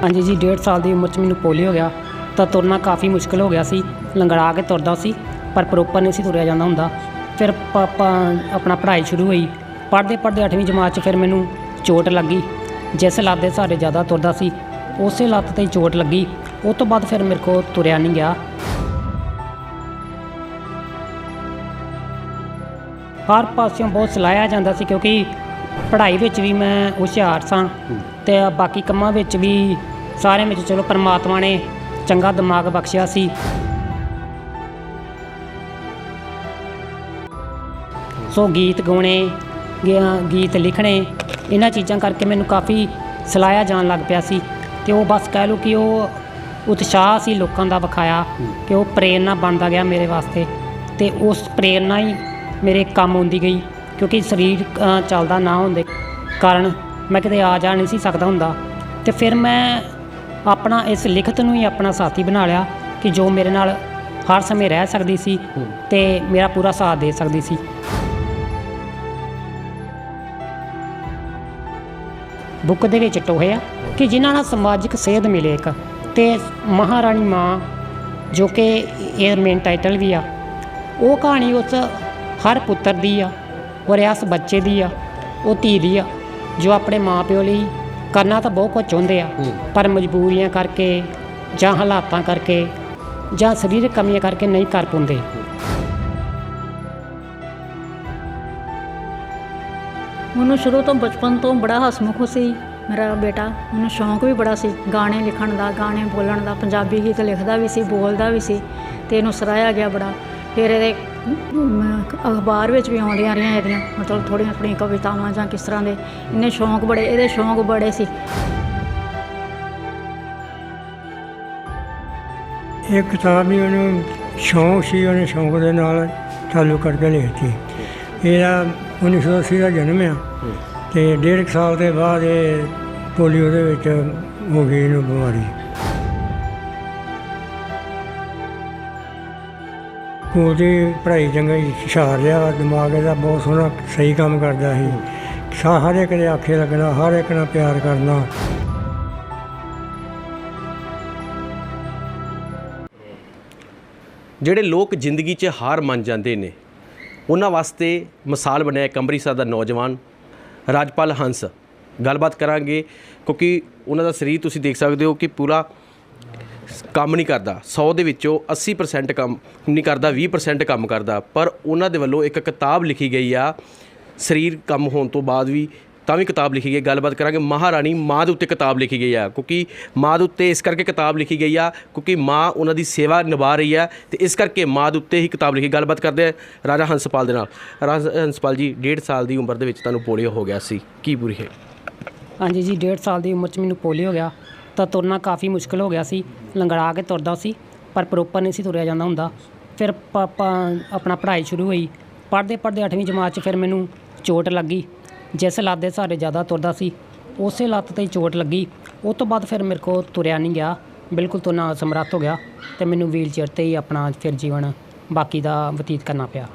हाँ जी 1.5 साल की उम्र मैंने पोलियो हो गया तो तुरना काफ़ी मुश्किल हो गया सी। लंगड़ा के तुरदा सी पर प्रॉपर नहीं सी तुरया जांदा हुंदा। फिर अपना पढ़ाई शुरू हुई। पढ़ते पढ़ते 8वीं जमात फिर मैनू चोट लगी। जिस लत्त दे सहारे ज़्यादा तुरदा सी उस लत्त ते चोट लगी। उस तो बाद फिर मेरे को तुरया नहीं गया। हर पासों बहुत सलाहिया जाता सी क्योंकि पढ़ाई विच भी मैं हुशियार सां ते बाकी कामां विच भी सारे में चलो परमात्मा ने चंगा दिमाग बख्शिया सी। सो गीत गाने गीत लिखने इन्हां चीज़ां करके मैनू काफ़ी सलाहिया जान लग पिया सी। ते वो बस कह लो कि वो उत्साह सी लोगों का विखाया कि वो प्रेरणा बनता गया मेरे वास्ते। ते उस प्रेरणा ही मेरे काम आउंदी गई क्योंकि शरीर चलदा ना होने कारण मैं किते आ जा नहीं सी सकदा हुंदा। ते फिर मैं अपना इस लिखत नूं ही अपना साथी बना लिया कि जो मेरे नाल हर समय रह सकदी सी ते मेरा पूरा साथ दे सकदी सी। बुक दे विच टोहे आ कि जिन्हां नाल समाजिक सेध मिले एक ते महारानी माँ जो कि ये मेन टाइटल भी आ वो कहानी उस हर पुत्तर दी आ और इस बच्चे दी आ वो धी दी आ जो अपने माँ प्यो लिए करना तो बहुत कुछ चाहते हैं पर मजबूरियां करके जां हालातां करके जां शरीरक कमियां करके नहीं कर पाते। मैनूं शुरू तो बचपन तो बड़ा हसमुख सी मेरा बेटा। मैनूं शौक भी बड़ा सी गाने लिखण दा गाने बोलण दा। पंजाबी गीत लिखदा भी सी बोलदा भी सी ते इहनूं सराहिया गया बड़ा। फिर ये अखबार विच भी आउंदियां रहियां एहदियां मतलब थोड़ियां अपनी कवितावां जां किस तरह दे इन्ने शौक बड़े ਇਹਦੇ शौक बड़े सी। एक किताब भी उन्हें शौक सी उन्हें शौक के नाल चालू करके लिखती। ਇਹਦਾ 1980 का जन्म आ ਤੇ 1.5 साल के बाद ये पोलियो ਦੇ ਵਿੱਚ ਹੋ ਗਈ ਇਹਨੂੰ ਬਿਮਾਰੀ। ਸਕੂਲ ਦੀ ਪੜ੍ਹਾਈ ਚੰਗੀ ਹੁਸ਼ਿਆਰ ਰਿਹਾ ਦਿਮਾਗ ਇਹਦਾ ਬਹੁਤ ਸੋਹਣਾ ਸਹੀ ਕੰਮ ਕਰਦਾ ਸੀ। ਹਰ ਇੱਕ ਦੇ ਆਖੇ ਲੱਗਣਾ ਹਰ ਇੱਕ ਨਾਲ ਪਿਆਰ ਕਰਨਾ। ਜਿਹੜੇ ਲੋਕ ਜ਼ਿੰਦਗੀ 'ਚ ਹਾਰ ਮੰਨ ਜਾਂਦੇ ਨੇ ਉਹਨਾਂ ਵਾਸਤੇ ਮਿਸਾਲ ਬਣਿਆ ਇੱਕ ਅੰਮ੍ਰਿਤਸਰ ਦਾ ਨੌਜਵਾਨ ਰਾਜਪਾਲ ਹੰਸ। ਗੱਲਬਾਤ ਕਰਾਂਗੇ ਕਿਉਂਕਿ ਉਹਨਾਂ ਦਾ ਸਰੀਰ ਤੁਸੀਂ ਦੇਖ ਸਕਦੇ ਹੋ ਕਿ ਪੂਰਾ ਕੰਮ ਨਹੀਂ ਕਰਦਾ। 100 ਦੇ ਵਿੱਚੋਂ 80% ਕੰਮ ਨਹੀਂ ਕਰਦਾ 20% ਕੰਮ ਕਰਦਾ। ਪਰ ਉਹਨਾਂ ਦੇ ਵੱਲੋਂ ਇੱਕ ਕਿਤਾਬ ਲਿਖੀ ਗਈ ਆ ਸਰੀਰ ਕੰਮ ਹੋਣ ਤੋਂ ਬਾਅਦ ਵੀ ਤਾਂ ਵੀ ਕਿਤਾਬ ਲਿਖੀ ਗਈ। ਗੱਲਬਾਤ ਕਰਾਂਗੇ ਮਹਾਰਾਣੀ ਮਾਂ ਦੇ ਉੱਤੇ ਕਿਤਾਬ ਲਿਖੀ ਗਈ ਆ ਕਿਉਂਕਿ ਮਾਂ ਦੇ ਉੱਤੇ ਇਸ ਕਰਕੇ ਕਿਤਾਬ ਲਿਖੀ ਗਈ ਆ ਕਿਉਂਕਿ ਮਾਂ ਉਹਨਾਂ ਦੀ ਸੇਵਾ ਨਿਭਾ ਰਹੀ ਆ ਤੇ ਇਸ ਕਰਕੇ ਮਾਂ ਦੇ ਉੱਤੇ ਹੀ ਕਿਤਾਬ ਲਿਖੀ। ਗੱਲਬਾਤ ਕਰਦੇ ਆ ਰਾਜਾ ਹੰਸਪਾਲ ਦੇ ਨਾਲ। ਰਾਜਾ ਹੰਸਪਾਲ ਜੀ 1.5 ਸਾਲ ਦੀ ਉਮਰ ਦੇ ਵਿੱਚ ਤੁਹਾਨੂੰ ਪੋਲੀਓ ਹੋ ਗਿਆ ਸੀ, ਕੀ ਪੂਰੀ ਹੈ? हाँ जी 1.5 साल की उम्र मैंने पोलियो हो गया तो तुरना काफ़ी मुश्किल हो गया सी। लंगड़ा के तुरदा सी पर प्रॉपर नहीं सी तुरया जांदा हुंदा। फिर अपना पढ़ाई शुरू हुई। पढ़ते पढ़ते 8वीं जमात फिर मैनू चोट लगी। जिस लत्त दे सहारे ज़्यादा तुरदा सी उस लत्त ते चोट लगी। उस तो बाद फिर मेरे को तुरया नहीं गया, बिल्कुल तुरना असमर्थ हो गया तो मैनू व्हील चेयर ते ही अपना फिर जीवन बाकी दा बतीत करना पिया।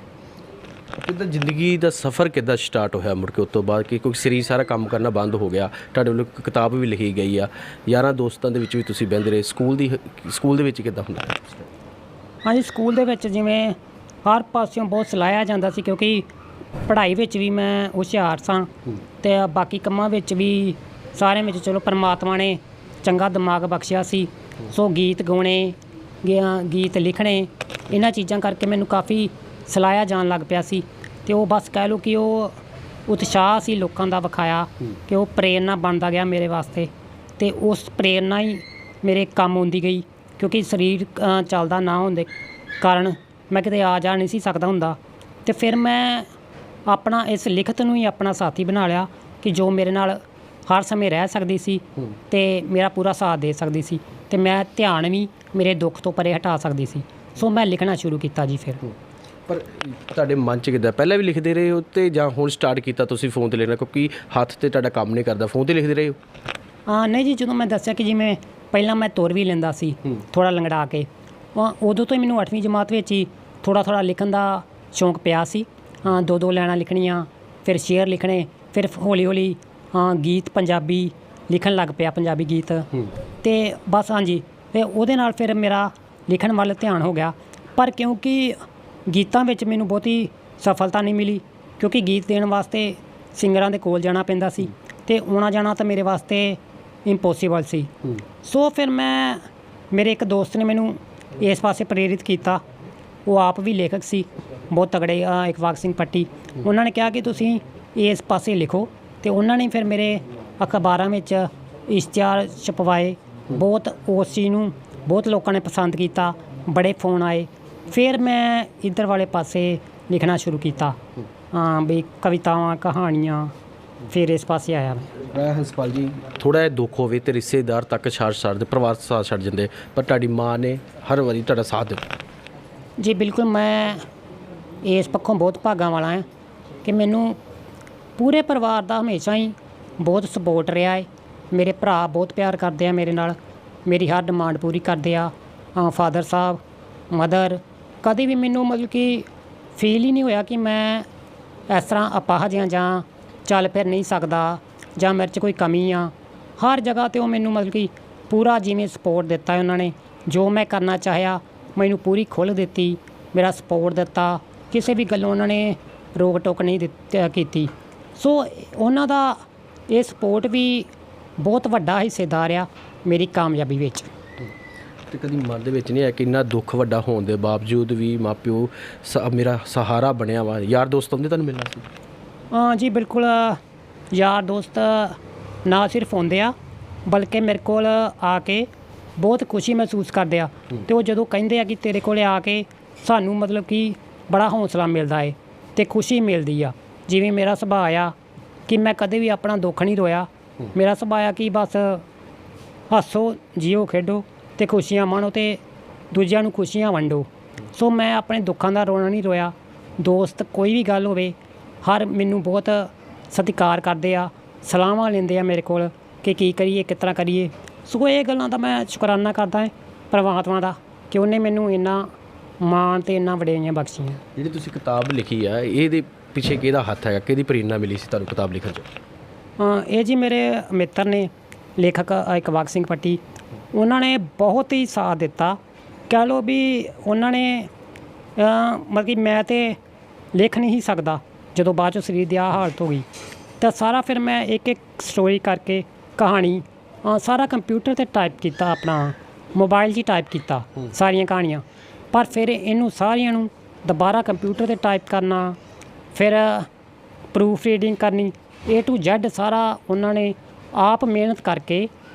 ਕਿੱਦਾਂ ਜ਼ਿੰਦਗੀ ਦਾ ਸਫ਼ਰ ਕਿੱਦਾਂ ਸਟਾਰਟ ਹੋਇਆ ਮੁੜ ਕੇ ਉਸ ਤੋਂ ਬਾਅਦ ਕਿ ਕਿਉਂਕਿ ਸਰੀਰ ਸਾਰਾ ਕੰਮ ਕਰਨਾ ਬੰਦ ਹੋ ਗਿਆ। ਤੁਹਾਡੇ ਵੱਲੋਂ ਇੱਕ ਕਿਤਾਬ ਵੀ ਲਿਖੀ ਗਈ ਆ, ਯਾਰਾਂ ਦੋਸਤਾਂ ਦੇ ਵਿੱਚ ਵੀ ਤੁਸੀਂ ਬਹਿੰਦੇ ਰਹੇ। ਸਕੂਲ ਦੇ ਵਿੱਚ ਕਿੱਦਾਂ ਹੁੰਦਾ? हाँ जी स्कूल दे विच जिवें हर पासों बहुत सलाहिया जाता सी क्योंकि पढ़ाई विच भी मैं हुशियार सां ते बाकी कामां विच भी सारे में चलो परमात्मा ने चंगा दिमाग बख्शिया सी। सो गीत गाने गीत लिखने इन्हां चीज़ां करके मैनू काफ़ी सलाहिया जान लग पिया सी। ते वो बस कह लो कि वो उत्साह सी लोगों का विखाया कि वो प्रेरणा बनता गया मेरे वास्ते। ते उस प्रेरणा ही मेरे काम आउंदी गई क्योंकि शरीर चलदा ना होने कारण मैं किते आ जा नहीं सी सकदा हुंदा। ते फिर मैं अपना इस लिखत नूं ही अपना साथी बना लिया कि जो मेरे नाल हर समय रह सकदी सी ते मेरा पूरा साथ दे सकदी सी ते मैं ध्यान भी मेरे दुख तो परे हटा सकदी सी। सो मैं लिखना शुरू किया जी। फिर ਪਰ ਤੁਹਾਡੇ ਮਨ 'ਚ ਕਿੱਦਾਂ ਪਹਿਲਾਂ ਵੀ ਲਿਖਦੇ ਰਹੇ ਹੋ ਤੇ ਜਾਂ ਹੁਣ ਸਟਾਰਟ ਕੀਤਾ ਤੁਸੀਂ ਫੋਨ 'ਤੇ ਲਿਖਣਾ ਕਿਉਂਕਿ ਹੱਥ 'ਤੇ ਤੁਹਾਡਾ ਕੰਮ ਨਹੀਂ ਕਰਦਾ, ਫੋਨ 'ਤੇ ਲਿਖਦੇ ਰਹੇ ਹੋ? ਹਾਂ ਨਹੀਂ ਜੀ ਜਦੋਂ ਮੈਂ ਦੱਸਿਆ ਕਿ ਜਿਵੇਂ ਪਹਿਲਾਂ ਮੈਂ ਤੁਰ ਵੀ ਲੈਂਦਾ ਸੀ ਥੋੜ੍ਹਾ ਲੰਗੜਾ ਕੇ ਉਦੋਂ ਤੋਂ ਹੀ ਮੈਨੂੰ 8ਵੀਂ ਜਮਾਤ ਵਿੱਚ ਹੀ ਥੋੜ੍ਹਾ ਲਿਖਣ ਦਾ ਸ਼ੌਂਕ ਪਿਆ ਸੀ। 2 ਲਾਈਨਾਂ ਲਿਖਣੀਆਂ ਫਿਰ ਸ਼ੇਅਰ ਲਿਖਣੇ ਫਿਰ ਹੌਲੀ ਹੌਲੀ ਗੀਤ ਪੰਜਾਬੀ ਲਿਖਣ ਲੱਗ ਪਿਆ ਪੰਜਾਬੀ ਗੀਤ ਤੇ ਬਸ ਹਾਂਜੀ ਤੇ ਉਹਦੇ ਨਾਲ ਫਿਰ ਮੇਰਾ ਲਿਖਣ ਵੱਲ ਧਿਆਨ ਹੋ ਗਿਆ। ਪਰ ਕਿਉਂਕਿ ਗੀਤਾਂ ਵਿੱਚ ਮੈਨੂੰ ਬਹੁਤੀ ਸਫਲਤਾ ਨਹੀਂ ਮਿਲੀ ਕਿਉਂਕਿ ਗੀਤ ਦੇਣ ਵਾਸਤੇ ਸਿੰਗਰਾਂ ਦੇ ਕੋਲ ਜਾਣਾ ਪੈਂਦਾ ਸੀ ਤੇ ਆਉਣਾ ਜਾਣਾ ਤਾਂ ਮੇਰੇ ਵਾਸਤੇ ਇੰਪੋਸੀਬਲ ਸੀ। ਸੋ ਫਿਰ ਮੇਰੇ ਇੱਕ ਦੋਸਤ ਨੇ ਮੈਨੂੰ ਇਸ ਪਾਸੇ ਪ੍ਰੇਰਿਤ ਕੀਤਾ। ਉਹ ਆਪ ਵੀ ਲੇਖਕ ਸੀ ਬਹੁਤ ਤਗੜੇ, ਇਕਬਾਲ ਸਿੰਘ ਪੱਟੀ। ਉਹਨਾਂ ਨੇ ਕਿਹਾ ਕਿ ਤੁਸੀਂ ਇਸ ਪਾਸੇ ਲਿਖੋ ਤੇ ਉਹਨਾਂ ਨੇ ਫਿਰ ਮੇਰੇ ਅਖਬਾਰਾਂ ਵਿੱਚ ਇਸ਼ਤਿਹਾਰ ਛਪਵਾਏ। ਬਹੁਤ ਉਸ ਚੀਜ਼ ਨੂੰ ਬਹੁਤ ਲੋਕਾਂ ਨੇ ਪਸੰਦ ਕੀਤਾ, ਬੜੇ ਫੋਨ ਆਏ। ਫਿਰ ਮੈਂ ਇੱਧਰ ਵਾਲੇ ਪਾਸੇ ਲਿਖਣਾ ਸ਼ੁਰੂ ਕੀਤਾ, ਵੀ ਕਵਿਤਾਵਾਂ, ਕਹਾਣੀਆਂ। ਫਿਰ ਇਸ ਪਾਸੇ ਆਇਆ ਮੈਂ। ਹੰਸਪਾਲ ਜੀ, ਥੋੜ੍ਹਾ ਜਿਹਾ ਦੁੱਖ ਹੋਵੇ ਤੇ ਰਿਸ਼ਤੇਦਾਰ ਤੱਕ ਛੱਡਦੇ, ਪਰਿਵਾਰ ਸਾਥ ਛੱਡ ਜਾਂਦੇ, ਪਰ ਤੁਹਾਡੀ ਮਾਂ ਨੇ ਹਰ ਵਾਰੀ ਤੁਹਾਡਾ ਸਾਥ ਦਿੱਤਾ। ਜੀ ਬਿਲਕੁਲ, ਮੈਂ ਇਸ ਪੱਖੋਂ ਬਹੁਤ ਭਾਗਾਂ ਵਾਲਾ ਹਾਂ ਕਿ ਮੈਨੂੰ ਪੂਰੇ ਪਰਿਵਾਰ ਦਾ ਹਮੇਸ਼ਾ ਹੀ ਬਹੁਤ ਸਪੋਰਟ ਰਿਹਾ ਹੈ। ਮੇਰੇ ਭਰਾ ਬਹੁਤ ਪਿਆਰ ਕਰਦੇ ਆ ਮੇਰੇ ਨਾਲ, ਮੇਰੀ ਹਰ ਡਿਮਾਂਡ ਪੂਰੀ ਕਰਦੇ ਆ। ਫਾਦਰ ਸਾਹਿਬ, ਮਦਰ, ਕਦੇ ਵੀ ਮੈਨੂੰ ਮਤਲਬ ਕਿ ਫੀਲ ਹੀ ਨਹੀਂ ਹੋਇਆ ਕਿ ਮੈਂ ਇਸ ਤਰ੍ਹਾਂ ਅਪਾਹਜ ਹਾਂ ਜਾਂ ਚੱਲ ਫਿਰ ਨਹੀਂ ਸਕਦਾ ਜਾਂ ਮੇਰੇ 'ਚ ਕੋਈ ਕਮੀ ਆ। ਹਰ ਜਗ੍ਹਾ 'ਤੇ ਉਹ ਮੈਨੂੰ ਮਤਲਬ ਕਿ ਪੂਰਾ ਜਿਵੇਂ ਸਪੋਰਟ ਦਿੱਤਾ ਉਹਨਾਂ ਨੇ। ਜੋ ਮੈਂ ਕਰਨਾ ਚਾਹਿਆ ਮੈਨੂੰ ਪੂਰੀ ਖੁੱਲ੍ਹ ਦਿੱਤੀ, ਮੇਰਾ ਸਪੋਰਟ ਦਿੱਤਾ। ਕਿਸੇ ਵੀ ਗੱਲੋਂ ਉਹਨਾਂ ਨੇ ਰੋਕ ਟੋਕ ਨਹੀਂ ਕੀਤੀ। ਸੋ ਉਹਨਾਂ ਦਾ ਇਹ ਸਪੋਰਟ ਵੀ ਬਹੁਤ ਵੱਡਾ ਹਿੱਸੇਦਾਰ ਆ ਮੇਰੀ ਕਾਮਯਾਬੀ ਵਿੱਚ। ਤੇ ਕਦੀ ਮਨ ਦੇ ਵਿੱਚ ਨਹੀਂ ਆਇਆ ਕਿ ਇੰਨਾ ਦੁੱਖ ਵੱਡਾ ਹੋਣ ਦੇ ਬਾਵਜੂਦ ਵੀ ਮਾਪਿਓ ਮੇਰਾ ਸਹਾਰਾ ਬਣਿਆ ਵਾ? ਯਾਰ ਦੋਸਤ ਆਉਂਦੇ ਤੁਹਾਨੂੰ ਮਿਲਣਾ ਸੀ? ਜੀ ਬਿਲਕੁਲ, ਯਾਰ ਦੋਸਤ ਨਾ ਸਿਰਫ ਆਉਂਦੇ ਆ ਬਲਕਿ ਮੇਰੇ ਕੋਲ ਆ ਕੇ ਬਹੁਤ ਖੁਸ਼ੀ ਮਹਿਸੂਸ ਕਰਦੇ ਆ। ਅਤੇ ਉਹ ਜਦੋਂ ਕਹਿੰਦੇ ਆ ਕਿ ਤੇਰੇ ਕੋਲ ਆ ਕੇ ਸਾਨੂੰ ਮਤਲਬ ਕਿ ਬੜਾ ਹੌਸਲਾ ਮਿਲਦਾ ਹੈ ਅਤੇ ਖੁਸ਼ੀ ਮਿਲਦੀ ਆ। ਜਿਵੇਂ ਮੇਰਾ ਸੁਭਾਅ ਆ ਕਿ ਮੈਂ ਕਦੇ ਵੀ ਆਪਣਾ ਦੁੱਖ ਨਹੀਂ ਰੋਇਆ। ਮੇਰਾ ਸੁਭਾਅ ਆ ਕਿ ਬਸ ਹੱਸੋ, ਜੀਓ, ਖੇਡੋ ਅਤੇ ਖੁਸ਼ੀਆਂ ਮਾਣੋ ਅਤੇ ਦੂਜਿਆਂ ਨੂੰ ਖੁਸ਼ੀਆਂ ਵੰਡੋ। ਸੋ ਮੈਂ ਆਪਣੇ ਦੁੱਖਾਂ ਦਾ ਰੋਣਾ ਨਹੀਂ ਰੋਇਆ। ਦੋਸਤ ਕੋਈ ਵੀ ਗੱਲ ਹੋਵੇ ਹਰ ਮੈਨੂੰ ਬਹੁਤ ਸਤਿਕਾਰ ਕਰਦੇ ਆ, ਸਲਾਹਾਂ ਲੈਂਦੇ ਆ ਮੇਰੇ ਕੋਲ ਕਿ ਕੀ ਕਰੀਏ, ਕਿਸ ਤਰ੍ਹਾਂ ਕਰੀਏ। ਸੋ ਇਹ ਗੱਲਾਂ ਦਾ ਮੈਂ ਸ਼ੁਕਰਾਨਾ ਕਰਦਾ ਹਾਂ ਪਰਮਾਤਮਾ ਦਾ ਕਿ ਉਹਨੇ ਮੈਨੂੰ ਇੰਨਾ ਮਾਣ ਅਤੇ ਇੰਨਾ ਵਡਿਆਈਆਂ ਬਖਸ਼ੀਆਂ। ਜਿਹੜੀ ਤੁਸੀਂ ਕਿਤਾਬ ਲਿਖੀ ਆ, ਇਹਦੇ ਪਿੱਛੇ ਕਿਹਦਾ ਹੱਥ ਹੈਗਾ? ਕਿਹਦੀ ਪ੍ਰੇਰਨਾ ਮਿਲੀ ਸੀ ਤੁਹਾਨੂੰ ਕਿਤਾਬ ਲਿਖਣ 'ਚ? ਇਹ ਜੀ ਮੇਰੇ ਮਿੱਤਰ ਨੇ, ਲੇਖਕ ਇਕਬਾਲ ਸਿੰਘ ਪੱਟੀ। ਉਹਨਾਂ ਨੇ ਬਹੁਤ ਹੀ ਸਾਥ ਦਿੱਤਾ। ਕਹਿ ਲਓ ਵੀ ਉਹਨਾਂ ਨੇ ਮਤਲਬ ਕਿ ਮੈਂ ਤਾਂ ਲਿਖ ਨਹੀਂ ਸਕਦਾ ਜਦੋਂ ਬਾਅਦ 'ਚੋਂ ਸਰੀਰ ਦੀ ਆਹ ਹਾਲਤ ਹੋ ਗਈ ਤਾਂ ਸਾਰਾ ਫਿਰ ਮੈਂ ਇੱਕ ਇੱਕ ਸਟੋਰੀ ਕਰਕੇ ਕਹਾਣੀ ਸਾਰਾ ਕੰਪਿਊਟਰ 'ਤੇ ਟਾਈਪ ਕੀਤਾ, ਆਪਣਾ ਮੋਬਾਈਲ 'ਚ ਹੀ ਟਾਈਪ ਕੀਤਾ ਸਾਰੀਆਂ ਕਹਾਣੀਆਂ। ਪਰ ਫਿਰ ਇਹਨੂੰ ਸਾਰੀਆਂ ਨੂੰ ਦੁਬਾਰਾ ਕੰਪਿਊਟਰ 'ਤੇ ਟਾਈਪ ਕਰਨਾ, ਫਿਰ ਪ੍ਰੂਫ ਰੀਡਿੰਗ ਕਰਨੀ, A to Z ਸਾਰਾ ਉਹਨਾਂ ਨੇ ਆਪ ਮਿਹਨਤ ਕਰਕੇ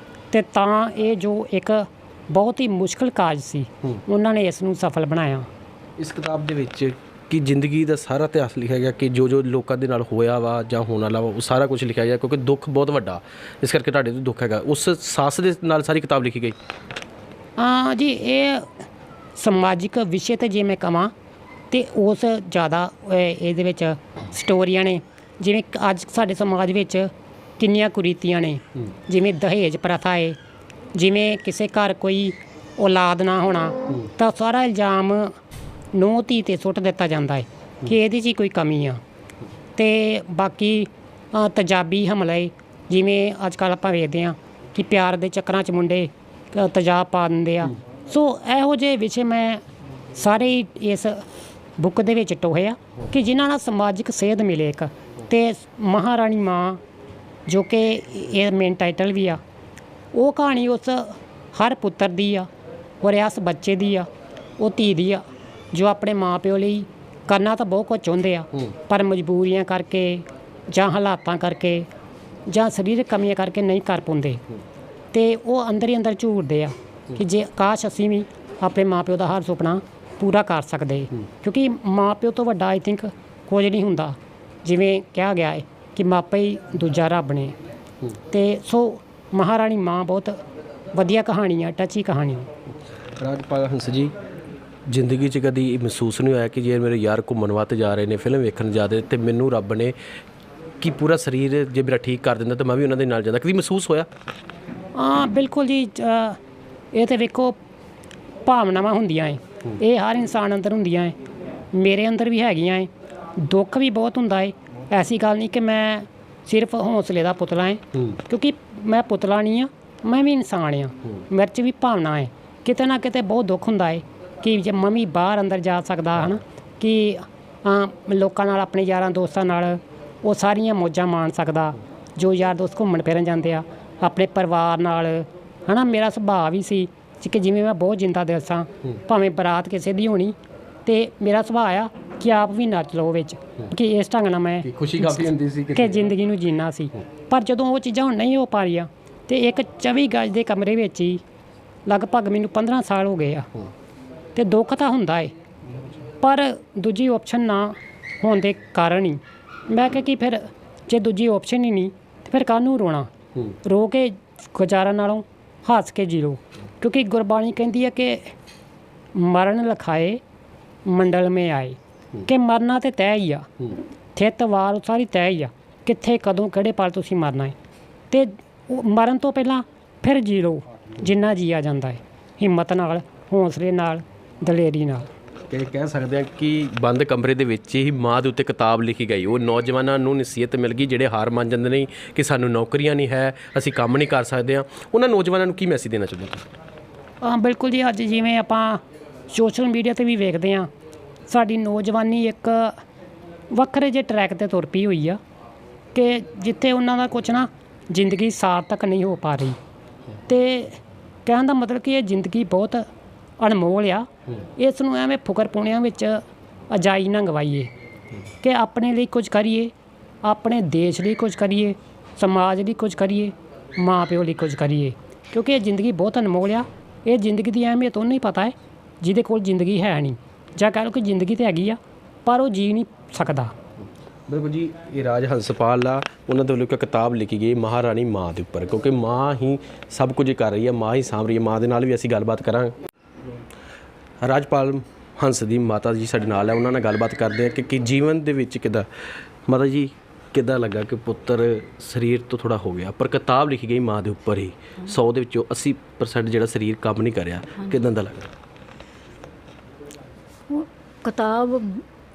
ਅਤੇ ਤਾਂ ਇਹ ਜੋ ਇੱਕ ਬਹੁਤ ਹੀ ਮੁਸ਼ਕਿਲ ਕਾਜ ਸੀ ਉਹਨਾਂ ਨੇ ਇਸ ਨੂੰ ਸਫਲ ਬਣਾਇਆ। ਇਸ ਕਿਤਾਬ ਦੇ ਵਿੱਚ ਕਿ ਜ਼ਿੰਦਗੀ ਦਾ ਸਾਰਾ ਇਤਿਹਾਸ ਲਿਖਿਆ ਗਿਆ ਕਿ ਜੋ ਲੋਕਾਂ ਦੇ ਨਾਲ ਹੋਇਆ ਵਾ ਜਾਂ ਹੋਣ ਵਾਲਾ ਵਾ, ਉਹ ਸਾਰਾ ਕੁਝ ਲਿਖਿਆ ਗਿਆ ਕਿਉਂਕਿ ਦੁੱਖ ਬਹੁਤ ਵੱਡਾ, ਇਸ ਕਰਕੇ ਤੁਹਾਡੇ ਤੋਂ ਦੁੱਖ ਹੈਗਾ। ਉਸ ਸਾਹਸ ਦੇ ਨਾਲ ਸਾਰੀ ਕਿਤਾਬ ਲਿਖੀ ਗਈ। ਜੀ ਇਹ ਸਮਾਜਿਕ ਵਿਸ਼ੇ 'ਤੇ ਜੇ ਮੈਂ ਕਹਾਂ ਤਾਂ ਉਸ ਜ਼ਿਆਦਾ ਇਹਦੇ ਵਿੱਚ ਸਟੋਰੀਆਂ ਨੇ। ਜਿਵੇਂ ਅੱਜ ਸਾਡੇ ਸਮਾਜ ਵਿੱਚ ਕਿੰਨੀਆਂ ਕੁਰੀਤੀਆਂ ਨੇ, ਜਿਵੇਂ ਦਹੇਜ ਪ੍ਰਥਾ ਹੈ, ਜਿਵੇਂ ਕਿਸੇ ਘਰ ਕੋਈ ਔਲਾਦ ਨਾ ਹੋਣਾ ਤਾਂ ਸਾਰਾ ਇਲਜ਼ਾਮ ਨੂੰਹ ਧੀ 'ਤੇ ਸੁੱਟ ਦਿੱਤਾ ਜਾਂਦਾ ਹੈ ਕਿ ਇਹਦੇ 'ਚ ਹੀ ਕੋਈ ਕਮੀ ਆ। ਅਤੇ ਬਾਕੀ ਤੇਜ਼ਾਬੀ ਹਮਲੇ, ਜਿਵੇਂ ਅੱਜ ਕੱਲ੍ਹ ਆਪਾਂ ਵੇਖਦੇ ਹਾਂ ਕਿ ਪਿਆਰ ਦੇ ਚੱਕਰਾਂ 'ਚ ਮੁੰਡੇ ਤੇਜ਼ਾਬ ਪਾ ਦਿੰਦੇ ਆ। ਸੋ ਇਹੋ ਜਿਹੇ ਵਿਸ਼ੇ ਮੈਂ ਸਾਰੇ ਹੀ ਇਸ ਬੁੱਕ ਦੇ ਵਿੱਚ ਟੋਹੇ ਆ ਕਿ ਜਿਨ੍ਹਾਂ ਨਾਲ ਸਮਾਜਿਕ ਸੇਧ ਮਿਲੇ ਇੱਕ। ਅਤੇ ਮਹਾਰਾਣੀ ਮਾਂ ਜੋ ਕਿ ਇਹ ਮੇਨ ਟਾਈਟਲ ਵੀ ਆ, ਉਹ ਕਹਾਣੀ ਉਸ ਹਰ ਪੁੱਤਰ ਦੀ ਆ ਔਰ ਇਸ ਬੱਚੇ ਦੀ ਆ, ਉਹ ਧੀ ਦੀ ਆ ਜੋ ਆਪਣੇ ਮਾਂ ਪਿਓ ਲਈ ਕਰਨਾ ਤਾਂ ਬਹੁਤ ਕੁਝ ਚਾਹੁੰਦੇ ਆ ਪਰ ਮਜਬੂਰੀਆਂ ਕਰਕੇ ਜਾਂ ਹਾਲਾਤਾਂ ਕਰਕੇ ਜਾਂ ਸਰੀਰਕ ਕਮੀਆਂ ਕਰਕੇ ਨਹੀਂ ਕਰ ਪਾਉਂਦੇ। ਅਤੇ ਉਹ ਅੰਦਰ ਹੀ ਅੰਦਰ ਝੂਰਦੇ ਆ ਕਿ ਜੇ ਕਾਸ਼ ਅਸੀਂ ਵੀ ਆਪਣੇ ਮਾਂ ਪਿਓ ਦਾ ਹਰ ਸੁਪਨਾ ਪੂਰਾ ਕਰ ਸਕਦੇ, ਕਿਉਂਕਿ ਮਾਂ ਪਿਓ ਤੋਂ ਵੱਡਾ ਆਈ ਥਿੰਕ ਕੁਝ ਨਹੀਂ ਹੁੰਦਾ। ਜਿਵੇਂ ਕਿਹਾ ਗਿਆ ਹੈ ਕਿ ਮਾਪੇ ਹੀ ਦੂਜਾ ਰੱਬ ਨੇ। ਅਤੇ ਸੋ ਮਹਾਰਾਣੀ ਮਾਂ ਬਹੁਤ ਵਧੀਆ ਕਹਾਣੀ ਆ, ਟੱਚੀ ਕਹਾਣੀ। ਰਾਜਪਾਲ ਹੰਸ ਜੀ, ਜ਼ਿੰਦਗੀ 'ਚ ਕਦੀ ਮਹਿਸੂਸ ਨਹੀਂ ਹੋਇਆ ਕਿ ਜੇ ਮੇਰੇ ਯਾਰ ਘੁੰਮਣ ਵਾਸਤੇ ਜਾ ਰਹੇ ਨੇ, ਫਿਲਮ ਵੇਖਣ ਜਾਂਦੇ ਅਤੇ ਮੈਨੂੰ ਰੱਬ ਨੇ ਕਿ ਪੂਰਾ ਸਰੀਰ ਜੇ ਮੇਰਾ ਠੀਕ ਕਰ ਦਿੰਦਾ ਤਾਂ ਮੈਂ ਵੀ ਉਹਨਾਂ ਦੇ ਨਾਲ ਜਾਂਦਾ? ਕਦੀ ਮਹਿਸੂਸ ਹੋਇਆ? ਬਿਲਕੁਲ ਜੀ। ਇਹ ਤਾਂ ਵੇਖੋ ਭਾਵਨਾਵਾਂ ਹੁੰਦੀਆਂ ਹੈ, ਇਹ ਹਰ ਇਨਸਾਨ ਅੰਦਰ ਹੁੰਦੀਆਂ ਹੈ, ਮੇਰੇ ਅੰਦਰ ਵੀ ਹੈਗੀਆਂ ਹੈ। ਦੁੱਖ ਵੀ ਬਹੁਤ ਹੁੰਦਾ ਹੈ। ਐਸੀ ਗੱਲ ਨਹੀਂ ਕਿ ਮੈਂ ਸਿਰਫ ਹੌਸਲੇ ਦਾ ਪੁਤਲਾ ਹੈ ਕਿਉਂਕਿ ਮੈਂ ਪੁਤਲਾ ਨਹੀਂ ਆ, ਮੈਂ ਵੀ ਇਨਸਾਨ ਆ, ਮੇਰੇ 'ਚ ਵੀ ਭਾਵਨਾ ਹੈ। ਕਿਤੇ ਨਾ ਕਿਤੇ ਬਹੁਤ ਦੁੱਖ ਹੁੰਦਾ ਹੈ ਕਿ ਜੇ ਮੈਂ ਵੀ ਬਾਹਰ ਅੰਦਰ ਜਾ ਸਕਦਾ ਹੈ ਨਾ, ਕਿ ਲੋਕਾਂ ਨਾਲ, ਆਪਣੇ ਯਾਰਾਂ ਦੋਸਤਾਂ ਨਾਲ ਉਹ ਸਾਰੀਆਂ ਮੌਜਾਂ ਮਾਣ ਸਕਦਾ ਜੋ ਯਾਰ ਦੋਸਤ ਘੁੰਮਣ ਫਿਰਨ ਜਾਂਦੇ ਆ, ਆਪਣੇ ਪਰਿਵਾਰ ਨਾਲ ਹੈ ਨਾ। ਮੇਰਾ ਸੁਭਾਅ ਵੀ ਸੀ ਕਿ ਜਿਵੇਂ ਮੈਂ ਬਹੁਤ ਜਿੰਦਾ ਦਿਲ ਸਾਂ, ਭਾਵੇਂ ਬਰਾਤ ਕਿਸੇ ਦੀ ਹੋਣੀ ਤੇ ਮੇਰਾ ਸੁਭਾਅ ਆ ਕਿ ਆਪ ਵੀ ਨੱਚ ਲਓ ਵਿੱਚ, ਕਿ ਇਸ ਢੰਗ ਨਾਲ ਮੈਂ ਖੁਸ਼ੀ ਕਾਫੀ ਹੁੰਦੀ ਸੀ ਕਿ ਜ਼ਿੰਦਗੀ ਨੂੰ ਜੀਣਾ ਸੀ। ਪਰ ਜਦੋਂ ਉਹ ਚੀਜ਼ਾਂ ਹੁਣ ਨਹੀਂ ਹੋ ਪਾ ਰਹੀਆਂ ਤੇ ਇੱਕ 24 ਗਜ ਦੇ ਕਮਰੇ ਵਿੱਚ ਹੀ ਲਗਭਗ ਮੈਨੂੰ 15 ਸਾਲ ਹੋ ਗਏ ਆ, ਤੇ ਦੁੱਖ ਤਾਂ ਹੁੰਦਾ ਏ, ਪਰ ਦੂਜੀ ਆਪਸ਼ਨ ਨਾ ਹੋਣ ਦੇ ਕਾਰਨ ਹੀ ਮੈਂ ਕਿਹਾ ਕਿ ਫਿਰ ਜੇ ਦੂਜੀ ਆਪਸ਼ਨ ਹੀ ਨਹੀਂ ਤੇ ਫਿਰ ਕਾਹਨੂੰ ਰੋਣਾ, ਰੋ ਕੇ ਗੁਜ਼ਾਰਾ ਨਾਲੋਂ ਹੱਸ ਕੇ ਜੀ ਲਓ। ਕਿਉਂਕਿ ਗੁਰਬਾਣੀ ਕਹਿੰਦੀ ਹੈ ਕਿ ਮਰਨ ਲਖਾਏ ਮੰਡਲ ਮੇ ਆਏ, ਕਿ ਮਰਨਾ ਤੇ ਤੈਅ ਹੀ ਆ, ਥਿੱਤ ਵਾਰ ਸਾਰੀ ਤੈਅ ਹੀ ਆ, ਕਿੱਥੇ ਕਦੋਂ ਕਿਹੜੇ ਪਲ ਤੁਸੀਂ ਮਰਨਾ ਹੈ। ਤੇ ਮਰਨ ਤੋਂ ਪਹਿਲਾਂ ਫਿਰ ਜੀ ਲਓ ਜਿੰਨਾ ਜੀਆ ਜਾਂਦਾ ਹੈ, ਹਿੰਮਤ ਨਾਲ, ਹੌਸਲੇ ਨਾਲ, ਦਲੇਰੀ ਨਾਲ। ਕਹਿ ਸਕਦੇ ਹਾਂ ਕਿ ਬੰਦ ਕਮਰੇ ਦੇ ਵਿੱਚ ਹੀ ਮਾਂ ਦੇ ਉੱਤੇ ਕਿਤਾਬ ਲਿਖੀ ਗਈ, ਉਹ ਨੌਜਵਾਨਾਂ ਨੂੰ ਨਸੀਹਤ ਮਿਲ ਗਈ ਜਿਹੜੇ ਹਾਰ ਮੰਨ ਜਾਂਦੇ ਨੇ ਕਿ ਸਾਨੂੰ ਨੌਕਰੀਆਂ ਨਹੀਂ ਹੈ, ਅਸੀਂ ਕੰਮ ਨਹੀਂ ਕਰ ਸਕਦੇ ਹਾਂ। ਉਹਨਾਂ ਨੌਜਵਾਨਾਂ ਨੂੰ ਕੀ ਮੈਸੇਜ ਦੇਣਾ ਚਾਹੁੰਦੇ ਹੋ? ਬਿਲਕੁਲ ਜੀ, ਅੱਜ ਜਿਵੇਂ ਆਪਾਂ ਸੋਸ਼ਲ ਮੀਡੀਆ 'ਤੇ ਵੀ ਵੇਖਦੇ ਹਾਂ, ਸਾਡੀ ਨੌਜਵਾਨੀ ਇੱਕ ਵੱਖਰੇ ਜਿਹੇ ਟਰੈਕ 'ਤੇ ਤੁਰ ਪਈ ਹੋਈ ਆ ਕਿ ਜਿੱਥੇ ਉਹਨਾਂ ਦਾ ਕੁਛ ਨਾ ਜ਼ਿੰਦਗੀ ਸਾਰਥਕ ਨਹੀਂ ਹੋ ਪਾ ਰਹੀ। ਅਤੇ ਕਹਿਣ ਦਾ ਮਤਲਬ ਕਿ ਇਹ ਜ਼ਿੰਦਗੀ ਬਹੁਤ ਅਨਮੋਲ ਆ, ਇਸ ਨੂੰ ਐਵੇਂ ਫੁਕਰ ਪੁਣਿਆਂ ਵਿੱਚ ਅਜਾਈ ਨਾ ਗਵਾਈਏ ਕਿ ਆਪਣੇ ਲਈ ਕੁਝ ਕਰੀਏ, ਆਪਣੇ ਦੇਸ਼ ਲਈ ਕੁਝ ਕਰੀਏ, ਸਮਾਜ ਲਈ ਕੁਝ ਕਰੀਏ, ਮਾਂ ਪਿਓ ਲਈ ਕੁਝ ਕਰੀਏ, ਕਿਉਂਕਿ ਇਹ ਜ਼ਿੰਦਗੀ ਬਹੁਤ ਅਨਮੋਲ ਆ। ਇਹ ਜ਼ਿੰਦਗੀ ਦੀ ਅਹਿਮੀਅਤ ਉਹਨੂੰ ਹੀ ਪਤਾ ਹੈ ਜਿਹਦੇ ਕੋਲ ਜ਼ਿੰਦਗੀ ਹੈ ਨਹੀਂ, ਜਾਂ ਕਹਿ ਲਓ ਕਿ ਜ਼ਿੰਦਗੀ ਤਾਂ ਹੈਗੀ ਆ ਪਰ ਉਹ ਜੀ ਨਹੀਂ ਸਕਦਾ। ਬਿਲਕੁਲ ਜੀ, ਇਹ ਰਾਜ ਹੰਸਪਾਲ ਆ, ਉਹਨਾਂ ਦੇ ਵੱਲੋਂ ਇੱਕ ਕਿਤਾਬ ਲਿਖੀ ਗਈ ਮਹਾਰਾਣੀ ਮਾਂ ਦੇ ਉੱਪਰ, ਕਿਉਂਕਿ ਮਾਂ ਹੀ ਸਭ ਕੁਝ ਕਰ ਰਹੀ ਹੈ, ਮਾਂ ਹੀ ਸਾਂਭ ਰਹੀ ਹੈ। ਮਾਂ ਦੇ ਨਾਲ ਵੀ ਅਸੀਂ ਗੱਲਬਾਤ ਕਰਾਂਗੇ। ਰਾਜਪਾਲ ਹੰਸ ਦੀ ਮਾਤਾ ਜੀ ਸਾਡੇ ਨਾਲ ਹੈ, ਉਹਨਾਂ ਨਾਲ ਗੱਲਬਾਤ ਕਰਦੇ ਹਾਂ ਕਿ ਜੀਵਨ ਦੇ ਵਿੱਚ ਕਿੱਦਾਂ ਮਾਤਾ ਜੀ ਕਿੱਦਾਂ ਲੱਗਾ ਕਿ ਪੁੱਤਰ ਸਰੀਰ ਤੋਂ ਥੋੜ੍ਹਾ ਹੋ ਗਿਆ, ਪਰ ਕਿਤਾਬ ਲਿਖੀ ਗਈ ਮਾਂ ਦੇ ਉੱਪਰ ਹੀ, 100 ਦੇ ਵਿੱਚੋਂ 80% ਜਿਹੜਾ ਸਰੀਰ ਕੰਮ ਨਹੀਂ ਕਰ ਰਿਹਾ, ਕਿੱਦਾਂ ਦਾ ਲੱਗਾ? ਕਿਤਾਬ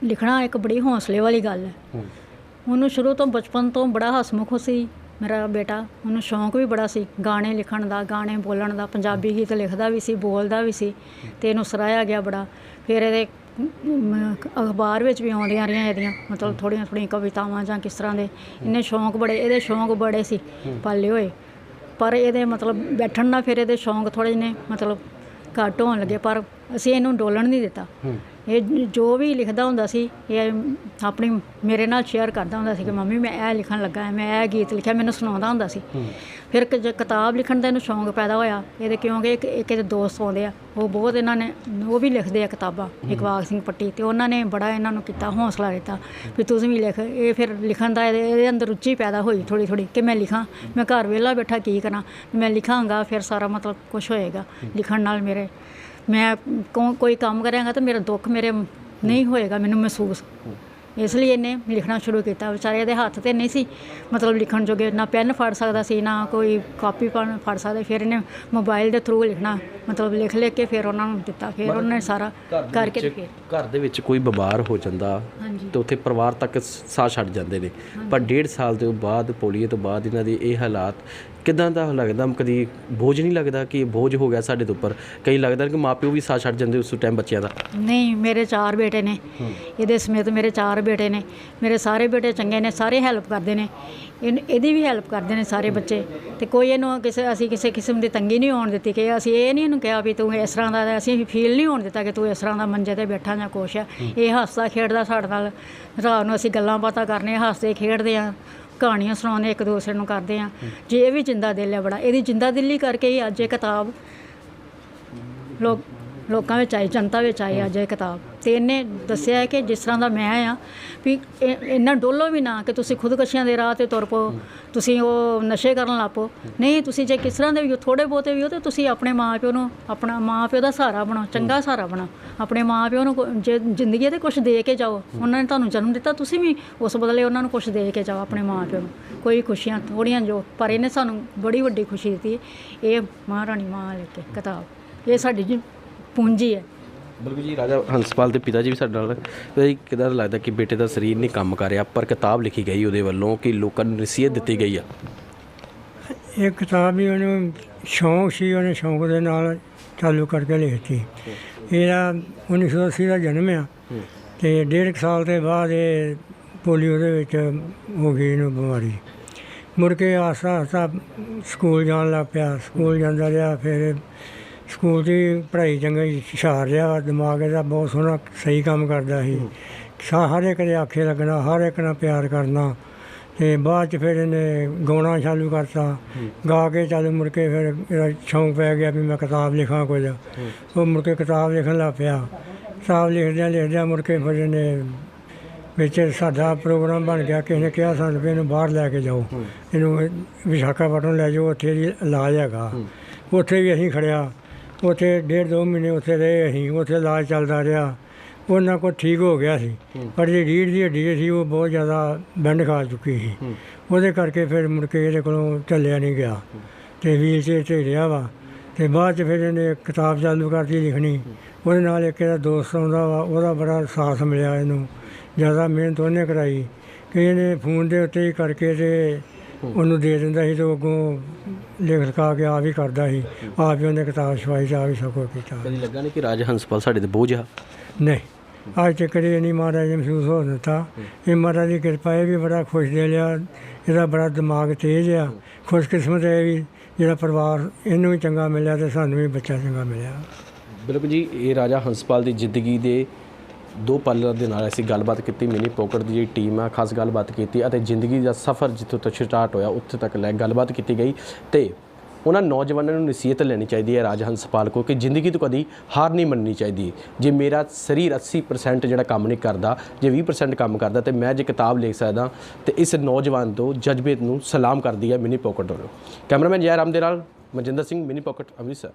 ਲਿਖਣਾ ਇੱਕ ਬੜੀ ਹੌਸਲੇ ਵਾਲੀ ਗੱਲ ਹੈ। ਉਹਨੂੰ ਸ਼ੁਰੂ ਤੋਂ ਬਚਪਨ ਤੋਂ ਬੜਾ ਹਸਮੁਖ ਸੀ ਮੇਰਾ ਬੇਟਾ, ਉਹਨੂੰ ਸ਼ੌਂਕ ਵੀ ਬੜਾ ਸੀ ਗਾਣੇ ਲਿਖਣ ਦਾ, ਗਾਣੇ ਬੋਲਣ ਦਾ, ਪੰਜਾਬੀ ਗੀਤ ਲਿਖਦਾ ਵੀ ਸੀ, ਬੋਲਦਾ ਵੀ ਸੀ, ਅਤੇ ਇਹਨੂੰ ਸਰਾਹਿਆ ਗਿਆ ਬੜਾ। ਫਿਰ ਇਹਦੇ ਅਖਬਾਰ ਵਿੱਚ ਵੀ ਆਉਂਦੀਆਂ ਰਹੀਆਂ ਇਹਦੀਆਂ ਮਤਲਬ ਥੋੜ੍ਹੀਆਂ ਕਵਿਤਾਵਾਂ ਜਾਂ ਕਿਸ ਤਰ੍ਹਾਂ ਦੇ। ਇਹਦੇ ਸ਼ੌਂਕ ਬੜੇ ਸੀ ਪਾਲੇ ਹੋਏ, ਪਰ ਇਹਦੇ ਮਤਲਬ ਬੈਠਣ ਨਾਲ ਫਿਰ ਇਹਦੇ ਸ਼ੌਂਕ ਥੋੜ੍ਹੇ ਜਿਹੇ ਮਤਲਬ ਘੱਟ ਹੋਣ ਲੱਗੇ, ਪਰ ਅਸੀਂ ਇਹਨੂੰ ਡੋਲਣ ਨਹੀਂ ਦਿੱਤਾ। ਇਹ ਜੋ ਵੀ ਲਿਖਦਾ ਹੁੰਦਾ ਸੀ ਇਹ ਆਪਣੀ ਮੇਰੇ ਨਾਲ ਸ਼ੇਅਰ ਕਰਦਾ ਹੁੰਦਾ ਸੀ ਕਿ ਮੰਮੀ ਮੈਂ ਇਹ ਲਿਖਣ ਲੱਗਾ, ਮੈਂ ਇਹ ਗੀਤ ਲਿਖਿਆ, ਮੈਨੂੰ ਸੁਣਾਉਂਦਾ ਹੁੰਦਾ ਸੀ। ਫਿਰ ਕਿਤਾਬ ਲਿਖਣ ਦਾ ਇਹਨੂੰ ਸ਼ੌਂਕ ਪੈਦਾ ਹੋਇਆ ਇਹਦੇ, ਕਿਉਂਕਿ ਇੱਕ ਇਹਦੇ ਦੋਸਤ ਆਉਂਦੇ ਆ, ਉਹ ਬਹੁਤ ਇਹਨਾਂ ਨੇ ਉਹ ਵੀ ਲਿਖਦੇ ਆ ਕਿਤਾਬਾਂ, ਇਕਬਾਲ ਸਿੰਘ ਪੱਟੀ, ਅਤੇ ਉਹਨਾਂ ਨੇ ਬੜਾ ਇਹਨਾਂ ਨੂੰ ਕੀਤਾ, ਹੌਸਲਾ ਦਿੱਤਾ ਵੀ ਤੁਸੀਂ ਵੀ ਲਿਖ। ਇਹ ਫਿਰ ਲਿਖਣ ਦਾ ਇਹਦੇ ਅੰਦਰ ਰੁਚੀ ਪੈਦਾ ਹੋਈ ਥੋੜ੍ਹੀ ਕਿ ਮੈਂ ਲਿਖਾਂ, ਮੈਂ ਘਰ ਵਿਹਲਾ ਬੈਠਾ ਕੀ ਕਰਾਂ, ਮੈਂ ਲਿਖਾਂਗਾ ਫਿਰ ਸਾਰਾ ਮਤਲਬ ਕੁਛ ਹੋਏਗਾ ਲਿਖਣ ਨਾਲ। ਮੇਰੇ ਮੈਂ ਕੋਈ ਕੰਮ ਕਰਾਂਗਾ ਤਾਂ ਮੇਰਾ ਦੁੱਖ ਮੇਰੇ ਨਹੀਂ ਹੋਏਗਾ ਮੈਨੂੰ ਮਹਿਸੂਸ, ਇਸ ਲਈ ਇਹਨੇ ਲਿਖਣਾ ਸ਼ੁਰੂ ਕੀਤਾ। ਵਿਚਾਰੇ ਦੇ ਹੱਥ 'ਤੇ ਨਹੀਂ ਸੀ ਮਤਲਬ ਲਿਖਣ ਜੋਗੇ, ਨਾ ਪੈਨ ਫੜ ਸਕਦਾ ਸੀ, ਨਾ ਕੋਈ ਕਾਪੀ ਫੜ ਸਕਦਾ। ਫਿਰ ਇਹਨੇ ਮੋਬਾਈਲ ਦੇ ਥਰੂ ਲਿਖਣਾ ਮਤਲਬ ਲਿਖ ਕੇ ਫਿਰ ਉਹਨਾਂ ਨੂੰ ਦਿੱਤਾ, ਫਿਰ ਉਹਨਾਂ ਨੇ ਸਾਰਾ ਕਰਕੇ। ਘਰ ਦੇ ਵਿੱਚ ਕੋਈ ਬਿਮਾਰ ਹੋ ਜਾਂਦਾ ਤੇ ਉੱਥੇ ਪਰਿਵਾਰ ਤੱਕ ਸਾਹ ਛੱਡ ਜਾਂਦੇ ਨੇ, ਪਰ 1.5 ਸਾਲ ਤੋਂ ਬਾਅਦ ਪੋਲੀਓ ਤੋਂ ਬਾਅਦ ਇਹਨਾਂ ਦੇ ਇਹ ਹਾਲਾਤ ਕਿੱਦਾਂ ਦਾ ਲੱਗਦਾ? ਕਦੀ ਬੋਝ ਨਹੀਂ ਲੱਗਦਾ ਕਿ ਬੋਝ ਹੋ ਗਿਆ ਸਾਡੇ ਤੋਂ ਉੱਪਰ? ਕਈ ਲੱਗਦਾ ਕਿ ਮਾਂ ਪਿਓ ਵੀ ਸਾਹ ਛੱਡ ਜਾਂਦੇ ਉਸ ਟਾਈਮ ਬੱਚਿਆਂ ਦਾ। ਨਹੀਂ, ਮੇਰੇ 4 ਬੇਟੇ ਨੇ, ਇਹਦੇ ਸਮੇਤ ਮੇਰੇ 4 ਬੇਟੇ ਨੇ, ਮੇਰੇ ਸਾਰੇ ਬੇਟੇ ਚੰਗੇ ਨੇ, ਸਾਰੇ ਹੈਲਪ ਕਰਦੇ ਨੇ, ਇਹਦੀ ਵੀ ਹੈਲਪ ਕਰਦੇ ਨੇ ਸਾਰੇ ਬੱਚੇ। ਅਤੇ ਕੋਈ ਇਹਨੂੰ ਅਸੀਂ ਕਿਸੇ ਕਿਸਮ ਦੀ ਤੰਗੀ ਨਹੀਂ ਆਉਣ ਦਿੱਤੀ, ਕਿ ਅਸੀਂ ਇਹ ਨਹੀਂ ਇਹਨੂੰ ਕਿਹਾ ਵੀ ਤੂੰ ਇਸ ਤਰ੍ਹਾਂ ਦਾ, ਅਸੀਂ ਫੀਲ ਨਹੀਂ ਹੋਣ ਦਿੱਤਾ ਕਿ ਤੂੰ ਇਸ ਤਰ੍ਹਾਂ ਦਾ ਮੰਜੇ 'ਤੇ ਬੈਠਾ ਜਾਂ ਕੁਛ ਆ। ਇਹ ਹੱਸਦਾ ਖੇਡਦਾ ਸਾਡੇ ਨਾਲ, ਰਾਤ ਨੂੰ ਅਸੀਂ ਗੱਲਾਂ ਬਾਤਾਂ ਕਰਨੇ, ਹੱਸਦੇ ਖੇਡਦੇ ਹਾਂ, ਕਹਾਣੀਆਂ ਸੁਣਾਉਂਦੇ ਇੱਕ ਦੂਸਰੇ ਨੂੰ ਕਰਦੇ ਹਾਂ। ਜੇ ਇਹ ਵੀ ਜਿੰਦਾ ਦਿਲ ਹੈ ਬੜਾ, ਇਹਦੀ ਜਿੰਦਾ ਦਿਲੀ ਕਰਕੇ ਹੀ ਅੱਜ ਇਹ ਕਿਤਾਬ ਲੋਕਾਂ ਵਿੱਚ ਆਈ, ਜਨਤਾ ਵਿੱਚ ਆਈ ਅੱਜ ਇਹ ਕਿਤਾਬ। ਅਤੇ ਇਹਨੇ ਦੱਸਿਆ ਕਿ ਜਿਸ ਤਰ੍ਹਾਂ ਦਾ ਮੈਂ ਆ ਵੀ ਇੰਨਾ ਡੋਲੋ ਵੀ ਨਾ ਕਿ ਤੁਸੀਂ ਖੁਦਕਸ਼ੀਆਂ ਦੇ ਰਾਹ 'ਤੇ ਤੁਰ ਪਓ, ਤੁਸੀਂ ਉਹ ਨਸ਼ੇ ਕਰਨ ਲੱਗ ਪਓ। ਨਹੀਂ, ਤੁਸੀਂ ਜੇ ਕਿਸ ਤਰ੍ਹਾਂ ਦੇ ਵੀ ਹੋ, ਥੋੜ੍ਹੇ ਬਹੁਤੇ ਵੀ ਹੋ, ਤਾਂ ਤੁਸੀਂ ਆਪਣੇ ਮਾਂ ਪਿਓ ਨੂੰ, ਆਪਣਾ ਮਾਂ ਪਿਓ ਦਾ ਸਹਾਰਾ ਬਣੋ, ਚੰਗਾ ਸਹਾਰਾ ਬਣੋ। ਆਪਣੇ ਮਾਂ ਪਿਓ ਨੂੰ ਜੇ ਜ਼ਿੰਦਗੀ 'ਤੇ ਕੁਛ ਦੇ ਕੇ ਜਾਓ, ਉਹਨਾਂ ਨੇ ਤੁਹਾਨੂੰ ਜਨਮ ਦਿੱਤਾ, ਤੁਸੀਂ ਵੀ ਉਸ ਬਦਲੇ ਉਹਨਾਂ ਨੂੰ ਕੁਛ ਦੇ ਕੇ ਜਾਓ ਆਪਣੇ ਮਾਂ ਪਿਓ ਨੂੰ। ਕੋਈ ਖੁਸ਼ੀਆਂ ਥੋੜ੍ਹੀਆਂ ਜੋ, ਪਰ ਇਹਨੇ ਸਾਨੂੰ ਬੜੀ ਵੱਡੀ ਖੁਸ਼ੀ ਦਿੱਤੀ। ਇਹ ਮਹਾਰਾਣੀ ਮਾਂ ਲੈ ਕੇ ਕਿਤਾਬ, ਇਹ ਸਾਡੀ ਜੀ ਪੂੰਜੀ ਹੈ। ਬਿਲਕੁਲ ਜੀ, ਰਾਜਾ ਹੰਸਪਾਲ ਦੇ ਪਿਤਾ ਜੀ ਵੀ ਸਾਡੇ ਨਾਲ ਜੀ। ਕਿੱਦਾਂ ਦਾ ਲੱਗਦਾ ਕਿ ਬੇਟੇ ਦਾ ਸਰੀਰ ਨਹੀਂ ਕੰਮ ਕਰ ਰਿਹਾ, ਪਰ ਕਿਤਾਬ ਲਿਖੀ ਗਈ ਉਹਦੇ ਵੱਲੋਂ ਕਿ ਲੋਕਾਂ ਨੂੰ ਨਸੀਹਤ ਦਿੱਤੀ ਗਈ ਆ? ਇਹ ਕਿਤਾਬ ਵੀ ਉਹਨੂੰ ਸ਼ੌਂਕ ਸੀ, ਉਹਨੇ ਸ਼ੌਂਕ ਦੇ ਨਾਲ ਚਾਲੂ ਕਰਕੇ ਲਿਖਤੀ। ਇਹਦਾ 1980 ਦਾ ਜਨਮ ਆ ਅਤੇ 1.5 ਸਾਲ ਦੇ ਬਾਅਦ ਇਹ ਪੋਲੀਓ ਦੇ ਵਿੱਚ ਹੋ ਗਈ ਇਹਨੂੰ ਬਿਮਾਰੀ। ਮੁੜ ਕੇ ਆਸਤਾ ਆਸਤਾ ਸਕੂਲ ਜਾਣ ਲੱਗ ਪਿਆ, ਸਕੂਲ ਜਾਂਦਾ ਰਿਹਾ। ਫਿਰ ਸਕੂਲ ਦੀ ਪੜ੍ਹਾਈ ਚੰਗੀ ਹੁਸ਼ਿਆਰ ਰਿਹਾ, ਦਿਮਾਗ ਇਹਦਾ ਬਹੁਤ ਸੋਹਣਾ ਸਹੀ ਕੰਮ ਕਰਦਾ ਸੀ। ਹਰ ਇੱਕ ਦੇ ਆਖੇ ਲੱਗਣਾ, ਹਰ ਇੱਕ ਨਾਲ ਪਿਆਰ ਕਰਨਾ। ਅਤੇ ਬਾਅਦ 'ਚ ਫਿਰ ਇਹਨੇ ਗਾਉਣਾ ਚਾਲੂ ਕਰਤਾ। ਗਾ ਕੇ ਚੱਲ ਮੁੜ ਕੇ ਫਿਰ ਇਹਦਾ ਸ਼ੌਂਕ ਪੈ ਗਿਆ ਵੀ ਮੈਂ ਕਿਤਾਬ ਲਿਖਾਂ ਕੁਝ। ਉਹ ਮੁੜ ਕੇ ਕਿਤਾਬ ਲਿਖਣ ਲੱਗ ਪਿਆ। ਕਿਤਾਬ ਲਿਖਦਿਆਂ ਮੁੜ ਕੇ ਫਿਰ ਇਹਨੇ ਵਿੱਚ ਸਾਡਾ ਪ੍ਰੋਗਰਾਮ ਬਣ ਗਿਆ। ਕਿਸੇ ਨੇ ਕਿਹਾ ਸਾਨੂੰ ਵੀ ਇਹਨੂੰ ਬਾਹਰ ਲੈ ਕੇ ਜਾਓ, ਇਹਨੂੰ ਵਿਸ਼ਾਖਾਪਟਨਮ ਲੈ ਜਾਓ, ਉੱਥੇ ਇਹਦੀ ਇਲਾਜ ਹੈਗਾ। ਉੱਥੇ ਵੀ ਅਸੀਂ ਖੜਿਆ, ਉੱਥੇ 1.5-2 ਮਹੀਨੇ ਉੱਥੇ ਰਹੇ ਅਸੀਂ। ਉੱਥੇ ਇਲਾਜ ਚੱਲਦਾ ਰਿਹਾ, ਉਹਨਾਂ ਕੋਲ ਠੀਕ ਹੋ ਗਿਆ ਸੀ। ਪਰ ਜਿਹੜੀ ਰੀੜ੍ਹ ਦੀ ਹੱਡੀ ਸੀ ਉਹ ਬਹੁਤ ਜ਼ਿਆਦਾ ਬੈਂਡ ਖਾ ਚੁੱਕੀ ਸੀ। ਉਹਦੇ ਕਰਕੇ ਫਿਰ ਮੁੜ ਕੇ ਇਹਦੇ ਕੋਲੋਂ ਝੱਲਿਆ ਨਹੀਂ ਗਿਆ ਅਤੇ ਵੀਲ ਚੇਅਰ 'ਤੇ ਰਿਹਾ ਵਾ। ਅਤੇ ਬਾਅਦ 'ਚ ਫਿਰ ਇਹਨੇ ਕਿਤਾਬ ਚਾਲੂ ਕਰਤੀ ਲਿਖਣੀ। ਉਹਦੇ ਨਾਲ ਇੱਕ ਇਹਦਾ ਦੋਸਤ ਆਉਂਦਾ ਵਾ, ਉਹਦਾ ਬੜਾ ਸਾਥ ਮਿਲਿਆ ਇਹਨੂੰ। ਜ਼ਿਆਦਾ ਮਿਹਨਤ ਉਹਨੇ ਕਰਾਈ ਕਿ ਇਹਨੇ ਫੋਨ ਦੇ ਉੱਤੇ ਹੀ ਕਰਕੇ ਅਤੇ ਉਹਨੂੰ ਦੇ ਦਿੰਦਾ ਸੀ ਅਤੇ ਅੱਗੋਂ ਲਿਖ ਲਿਖਾ ਕੇ ਆਪ ਹੀ ਕਰਦਾ ਸੀ। ਆਪ ਹੀ ਉਹਨੇ ਕਿਤਾਬ ਛਪਾਈ ਅਤੇ ਆਪ ਹੀ ਸਭ ਕੁਛ ਕੀਤਾ। ਕਦੀ ਲੱਗਾ ਨਹੀਂ ਕਿ ਰਾਜਾ ਹੰਸਪਾਲ ਸਾਡੇ 'ਤੇ ਬੋਝ ਆ? ਨਹੀਂ, ਅੱਜ ਤੱਕ ਇਹ ਨਹੀਂ ਮਹਾਰਾਜ ਨੇ ਮਹਿਸੂਸ ਹੋ ਦਿੱਤਾ। ਇਹ ਮਹਾਰਾਜ ਦੀ ਕਿਰਪਾ, ਇਹ ਵੀ ਬੜਾ ਖੁਸ਼ ਦੇ ਲਿਆ। ਇਹਦਾ ਬੜਾ ਦਿਮਾਗ ਤੇਜ਼ ਆ। ਖੁਸ਼ਕਿਸਮਤ ਹੈ ਵੀ ਜਿਹੜਾ ਪਰਿਵਾਰ ਇਹਨੂੰ ਵੀ ਚੰਗਾ ਮਿਲਿਆ ਅਤੇ ਸਾਨੂੰ ਵੀ ਬੱਚਾ ਚੰਗਾ ਮਿਲਿਆ। ਬਿਲਕੁਲ ਜੀ, ਇਹ ਰਾਜਾ ਹੰਸਪਾਲ ਦੀ ਜ਼ਿੰਦਗੀ ਦੇ 2 ਪੱਲਾਂ ਦੇ ਨਾਲ ਅਸੀਂ ਗੱਲਬਾਤ ਕੀਤੀ। ਮਿਨੀ ਪੋਕਟ ਦੀ ਜਿਹੜੀ ਟੀਮ ਆ, ਖਾਸ ਗੱਲਬਾਤ ਕੀਤੀ ਅਤੇ ਜ਼ਿੰਦਗੀ ਦਾ ਸਫ਼ਰ ਜਿੱਥੋਂ ਤੋਂ ਸਟਾਰਟ ਹੋਇਆ ਉੱਥੇ ਤੱਕ ਲੈ ਗੱਲਬਾਤ ਕੀਤੀ ਗਈ। ਅਤੇ ਉਹਨਾਂ ਨੌਜਵਾਨਾਂ ਨੂੰ ਨਸੀਹਤ ਲੈਣੀ ਚਾਹੀਦੀ ਹੈ ਰਾਜਾ ਹੰਸਪਾਲ ਕੋਲ ਕਿ ਜ਼ਿੰਦਗੀ ਤੋਂ ਕਦੀ ਹਾਰ ਨਹੀਂ ਮੰਨਣੀ ਚਾਹੀਦੀ। ਜੇ ਮੇਰਾ ਸਰੀਰ 80% ਜਿਹੜਾ ਕੰਮ ਨਹੀਂ ਕਰਦਾ, ਜੇ 20% ਕੰਮ ਕਰਦਾ, ਅਤੇ ਮੈਂ ਜੇ ਕਿਤਾਬ ਲਿਖ ਸਕਦਾ, ਅਤੇ ਇਸ ਨੌਜਵਾਨ ਤੋਂ ਜਜ਼ਬੇ ਨੂੰ ਸਲਾਮ ਕਰਦੀ ਹੈ ਮਿਨੀ ਪੋਕਟ ਵੱਲੋਂ। ਕੈਮਰਾਮੈਨ ਜੈ ਰਾਮ ਦੇ ਨਾਲ ਮਨਜਿੰਦਰ ਸਿੰਘ, ਮਿਨੀ ਪੋਕਟ, ਅੰਮ੍ਰਿਤਸਰ।